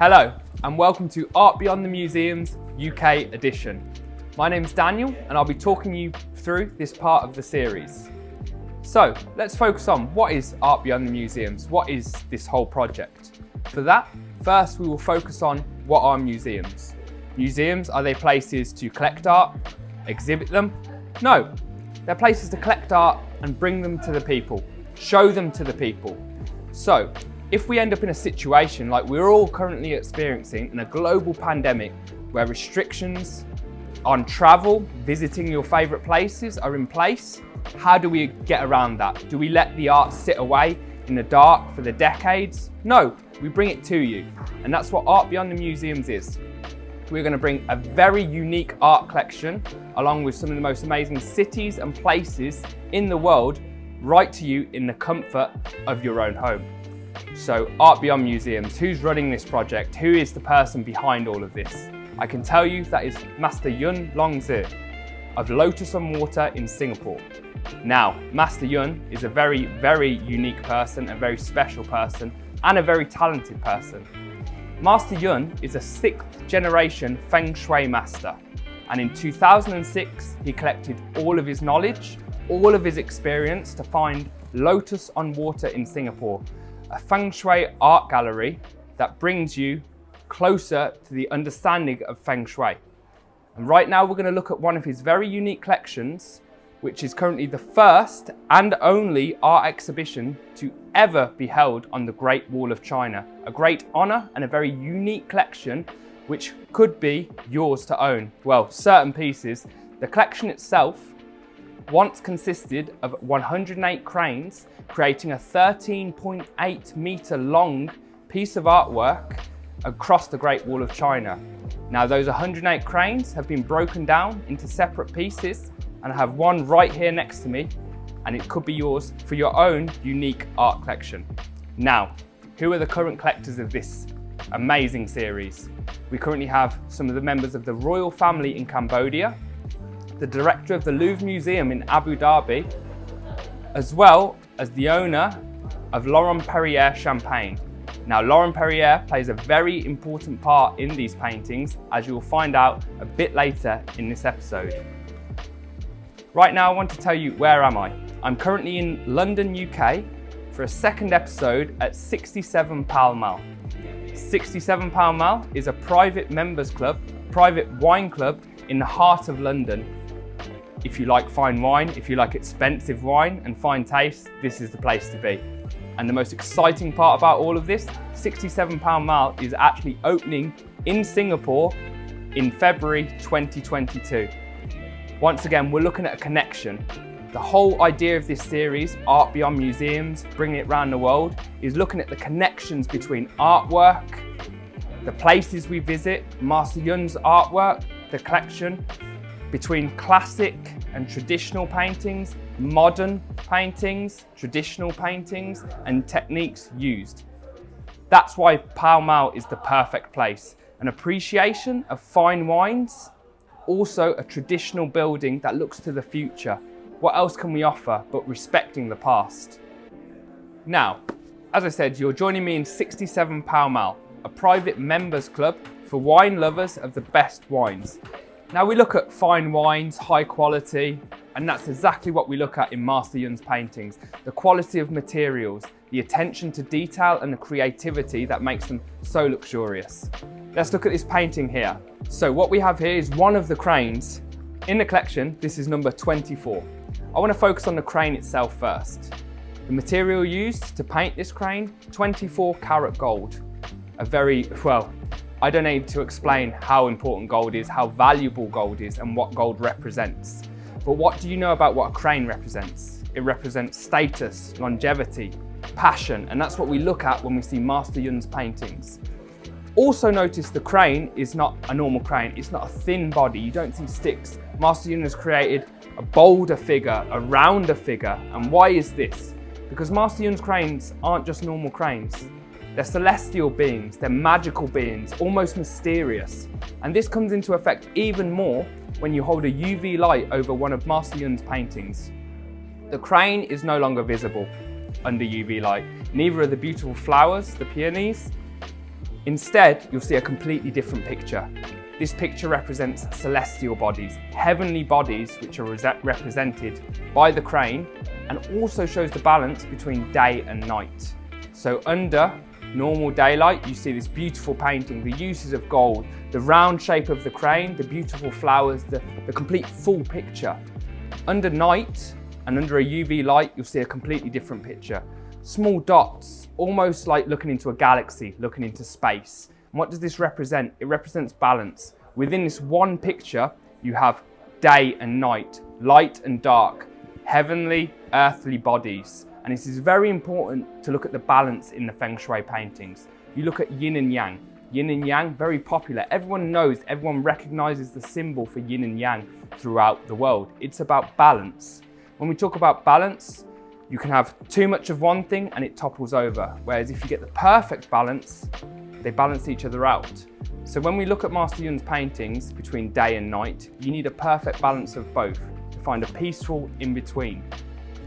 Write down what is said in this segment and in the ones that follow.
Hello and welcome to Art Beyond the Museum's UK edition. My name's Daniel and I'll be talking you through this part of the series. So let's focus on what is Art Beyond the Museums, what is this whole project? For that, first we will focus on what are museums. Museums, are they places to collect art, exhibit them? No, they're places to collect art and bring them to the people, show them to the people. So if we end up in a situation like we're all currently experiencing in a global pandemic where restrictions on travel, visiting your favourite places are in place, how do we get around that? Do we let the art sit away in the dark for the decades? No, we bring it to you. And that's what Art Beyond the Museums is. We're going to bring a very unique art collection along with some of the most amazing cities and places in the world right to you in the comfort of your own home. So Art Beyond Museums, who's running this project? Who is the person behind all of this? I can tell you that is Master Yun Longzi of Lotus on Water in Singapore. Now, Master Yun is a very, very unique person, a very special person, and a very talented person. Master Yun is a 6th generation Feng Shui master. And in 2006, he collected all of his knowledge, all of his experience to find Lotus on Water in Singapore, a Feng Shui art gallery that brings you closer to the understanding of Feng Shui. And right now we're going to look at one of his very unique collections, which is currently the first and only art exhibition to ever be held on the Great Wall of China. A great honour and a very unique collection which could be yours to own. Well, certain pieces. The collection itself once consisted of 108 cranes, creating a 13.8 metre long piece of artwork across the Great Wall of China. Now those 108 cranes have been broken down into separate pieces, and I have one right here next to me, and it could be yours for your own unique art collection. Now, who are the current collectors of this amazing series? We currently have some of the members of the royal family in Cambodia, the director of the Louvre Museum in Abu Dhabi, as well as the owner of Laurent Perrier Champagne. Now, Laurent Perrier plays a very important part in these paintings, as you will find out a bit later in this episode. Right now, I want to tell you, where am I? I'm currently in London, UK, for a second episode at 67 Pall Mall. 67 Pall Mall is a private members club, private wine club in the heart of London. If you like fine wine, if you like expensive wine and fine taste, this is the place to be. And the most exciting part about all of this, 67 Pall Mall is actually opening in Singapore in February 2022. Once again, we're looking at a connection. The whole idea of this series, Art Beyond Museums, bringing it around the world, is looking at the connections between artwork, the places we visit, Master Yun's artwork, the collection, between classic and traditional paintings, modern paintings, traditional paintings, and techniques used. That's why Pall Mall is the perfect place. An appreciation of fine wines, also a traditional building that looks to the future. What else can we offer but respecting the past? Now, as I said, you're joining me in 67 Pall Mall, a private members club for wine lovers of the best wines. Now we look at fine wines, high quality, and that's exactly what we look at in Master Yun's paintings. The quality of materials, the attention to detail and the creativity that makes them so luxurious. Let's look at this painting here. So what we have here is one of the cranes in the collection. This is number 24. I want to focus on the crane itself first. The material used to paint this crane, 24 karat gold. A very, well, I don't need to explain how important gold is, how valuable gold is, and what gold represents. But what do you know about what a crane represents? It represents status, longevity, passion, and that's what we look at when we see Master Yun's paintings. Also notice the crane is not a normal crane. It's not a thin body. You don't see sticks. Master Yun has created a bolder figure, a rounder figure. And why is this? Because Master Yun's cranes aren't just normal cranes. They're celestial beings, they're magical beings, almost mysterious. And this comes into effect even more when you hold a UV light over one of Master Yun's paintings. The crane is no longer visible under UV light. Neither are the beautiful flowers, the peonies, Instead, you'll see a completely different picture. This picture represents celestial bodies, heavenly bodies which are represented by the crane, and also shows the balance between day and night. So under normal daylight, you see this beautiful painting, the uses of gold, the round shape of the crane, the beautiful flowers, the complete full picture. Under night and under a UV light, you'll see a completely different picture. Small dots, almost like looking into a galaxy, looking into space. And what does this represent? It represents balance. Within this one picture, you have day and night, light and dark, heavenly, earthly bodies. And this is very important to look at the balance in the Feng Shui paintings. You look at yin and yang. Yin and yang, very popular. Everyone knows, everyone recognizes the symbol for yin and yang throughout the world. It's about balance. When we talk about balance, you can have too much of one thing and it topples over. Whereas if you get the perfect balance, they balance each other out. So when we look at Master Yun's paintings between day and night, you need a perfect balance of both to find a peaceful in between.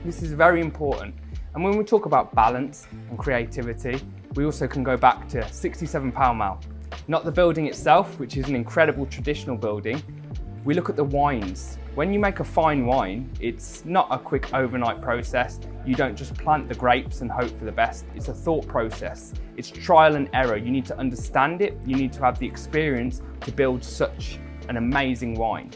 This is very important. And when we talk about balance and creativity, we also can go back to 67 Pall Mall. Not the building itself, which is an incredible traditional building. We look at the wines. When you make a fine wine, it's not a quick overnight process. You don't just plant the grapes and hope for the best. It's a thought process. It's trial and error. You need to understand it. You need to have the experience to build such an amazing wine.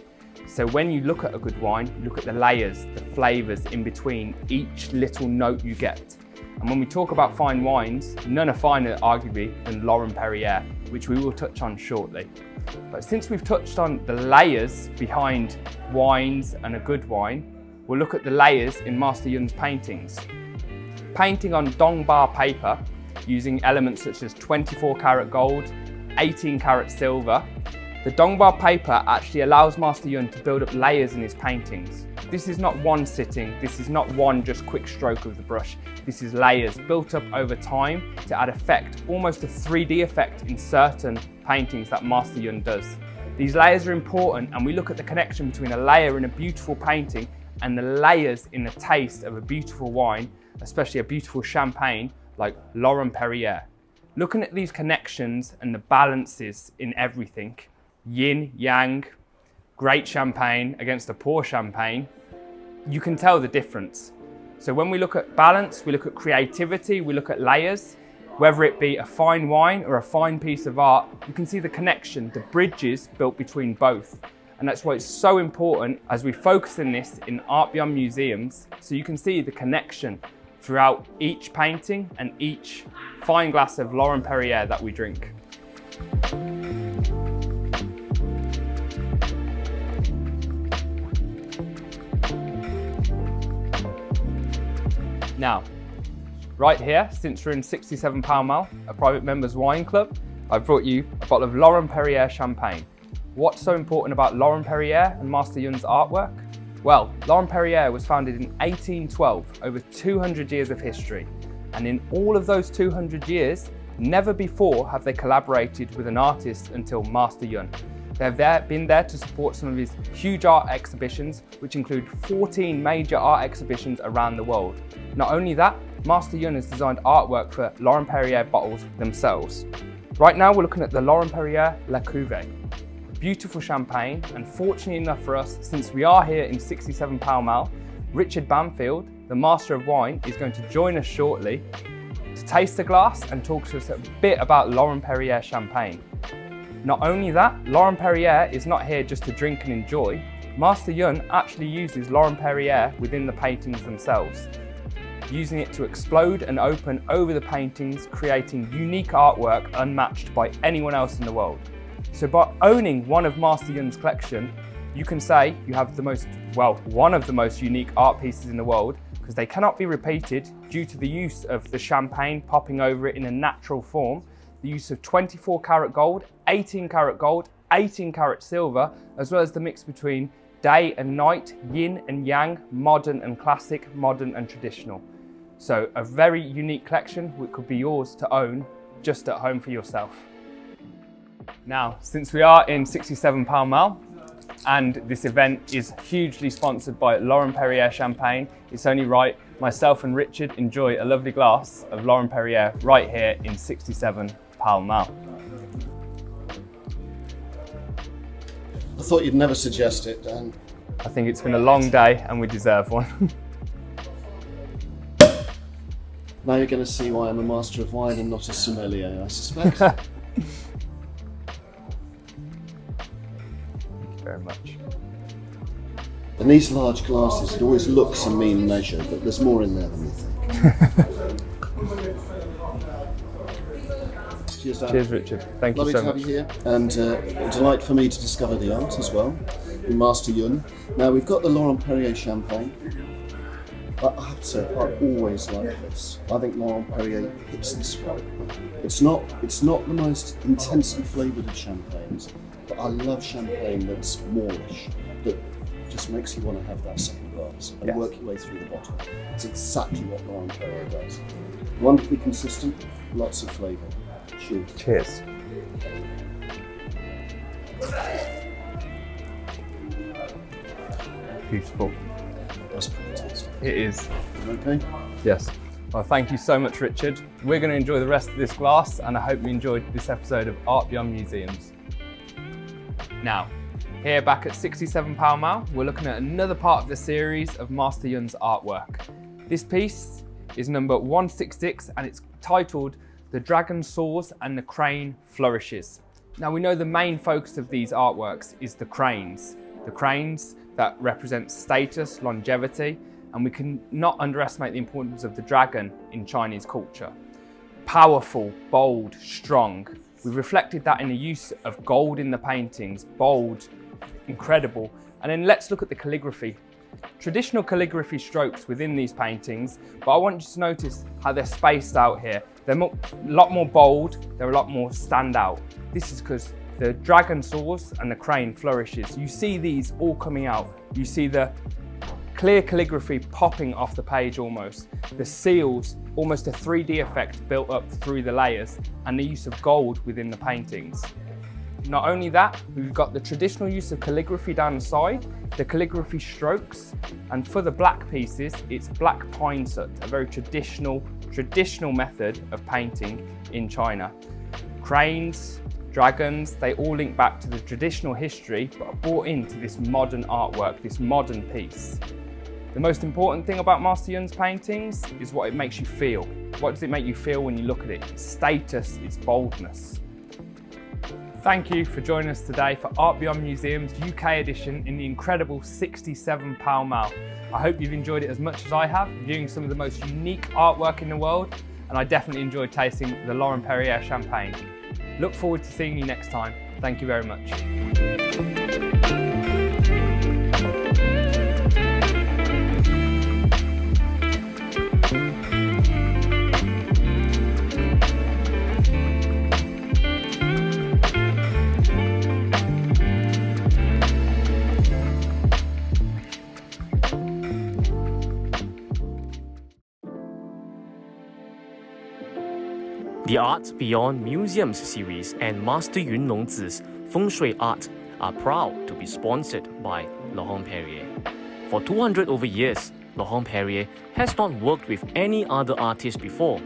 So when you look at a good wine, you look at the layers, the flavors in between each little note you get. And when we talk about fine wines, none are finer arguably than Laurent Perrier, which we will touch on shortly. But since we've touched on the layers behind wines and a good wine, we'll look at the layers in Master Yun's paintings. Painting on Dongba paper using elements such as 24 karat gold, 18 karat silver, the Dongba paper actually allows Master Yun to build up layers in his paintings. This is not one sitting, this is not one just quick stroke of the brush. This is layers built up over time to add effect, almost a 3D effect in certain paintings that Master Yun does. These layers are important, and we look at the connection between a layer in a beautiful painting and the layers in the taste of a beautiful wine, especially a beautiful champagne like Laurent Perrier. Looking at these connections and the balances in everything, yin, yang, great champagne against a poor champagne, you can tell the difference. So when we look at balance, we look at creativity, we look at layers, whether it be a fine wine or a fine piece of art, you can see the connection, the bridges built between both. And that's why it's so important as we focus on this in Abm museums, so you can see the connection throughout each painting and each fine glass of Laurent Perrier that we drink. Now, right here, since we're in 67 Pall Mall, a private members wine club, I've brought you a bottle of Laurent Perrier champagne. What's so important about Laurent Perrier and Master Yun's artwork? Well, Laurent Perrier was founded in 1812, over 200 years of history. And in all of those 200 years, never before have they collaborated with an artist until Master Yun. They've been there to support some of his huge art exhibitions, which include 14 major art exhibitions around the world. Not only that, Master Yun has designed artwork for Laurent Perrier bottles themselves. Right now we're looking at the Laurent Perrier La Cuvée. Beautiful champagne, and fortunately enough for us, since we are here in 67 Pall Mall, Richard Bamfield, the Master of Wine, is going to join us shortly to taste the glass and talk to us a bit about Laurent Perrier champagne. Not only that, Laurent Perrier is not here just to drink and enjoy. Master Yun actually uses Laurent Perrier within the paintings themselves, using it to explode and open over the paintings, creating unique artwork unmatched by anyone else in the world. So by owning one of Master Yun's collection, you can say you have one of the most unique art pieces in the world, because they cannot be repeated due to the use of the champagne popping over it in a natural form, the use of 24 karat gold, 18 karat gold, 18 karat silver, as well as the mix between day and night, yin and yang, modern and classic, modern and traditional. So a very unique collection which could be yours to own just at home for yourself. Now, since we are in 67 Pall Mall and this event is hugely sponsored by Laurent Perrier champagne, it's only right myself and Richard enjoy a lovely glass of Laurent Perrier right here in 67 Pall Mall. I thought you'd never suggest it, Dan. I think it's been a long day and we deserve one. Now you're going to see why I'm a master of wine and not a sommelier, I suspect. Thank you very much. In these large glasses, it always looks a mean measure, but there's more in there than you think. Cheers, Dan. Cheers, Richard. Thank Lovely you so to have much. you here, and a delight for me to discover the art as well, in Master Yun. Now we've got the Laurent Perrier champagne. I have to say, I always like this. I think Laurent Perrier hits this one. It's not the most intensely flavoured of champagnes, but I love champagne that's moreish, that just makes you want to have that second glass and work your way through the bottle. It's exactly what Laurent Perrier does. Wonderfully consistent, lots of flavour. Cheers. Cheers. Beautiful. That's pretty tasty. It is. Okay. Yes. Well, thank you so much, Richard. We're going to enjoy the rest of this glass, and I hope you enjoyed this episode of Art Beyond Museums. Now, here back at 67 Pall Mall, we're looking at another part of the series of Master Yun's artwork. This piece is number 166 and it's titled The Dragon Soars and the Crane Flourishes. Now we know the main focus of these artworks is the cranes that represent status, longevity, and we can not underestimate the importance of the dragon in Chinese culture. Powerful, bold, strong. We've reflected that in the use of gold in the paintings, bold, incredible. And then let's look at the calligraphy. Traditional calligraphy strokes within these paintings, but I want you to notice how they're spaced out here. They're a lot more bold, they're a lot more standout. This is because the dragon soars and the crane flourishes. You see these all coming out. You see the clear calligraphy popping off the page almost. The seals, almost a 3D effect built up through the layers, and the use of gold within the paintings. Not only that, we've got the traditional use of calligraphy down the side, the calligraphy strokes, and for the black pieces, it's black pine soot, a very traditional method of painting in China. Cranes, dragons, they all link back to the traditional history, but are brought into this modern artwork, this modern piece. The most important thing about Master Yun's paintings is what it makes you feel. What does it make you feel when you look at it? It's status, it's boldness. Thank you for joining us today for Art Beyond Museums UK edition in the incredible 67 Pall Mall. I hope you've enjoyed it as much as I have, viewing some of the most unique artwork in the world, and I definitely enjoyed tasting the Laurent Perrier champagne. Look forward to seeing you next time. Thank you very much. The Art Beyond Museums series and Master Yun Longzi's Feng Shui art are proud to be sponsored by Laurent Perrier. For 200 over years, Laurent Perrier has not worked with any other artist before.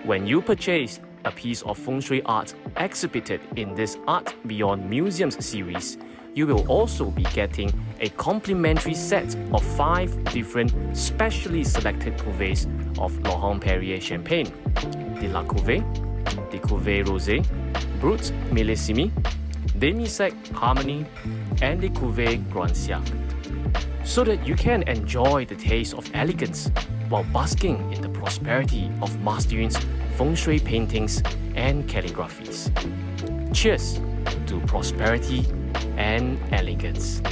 When you purchase a piece of Feng Shui art exhibited in this Art Beyond Museums series, you will also be getting a complimentary set of 5 different specially selected cuvées of Laurent Perrier champagne. The La Cuvée, the Cuvée Rosé, Brut Millésime, Demi-Sec Harmony, and the Cuvée Grand Siècle, so that you can enjoy the taste of elegance while basking in the prosperity of Master Yun's Feng Shui paintings and calligraphies. Cheers to prosperity and elegance.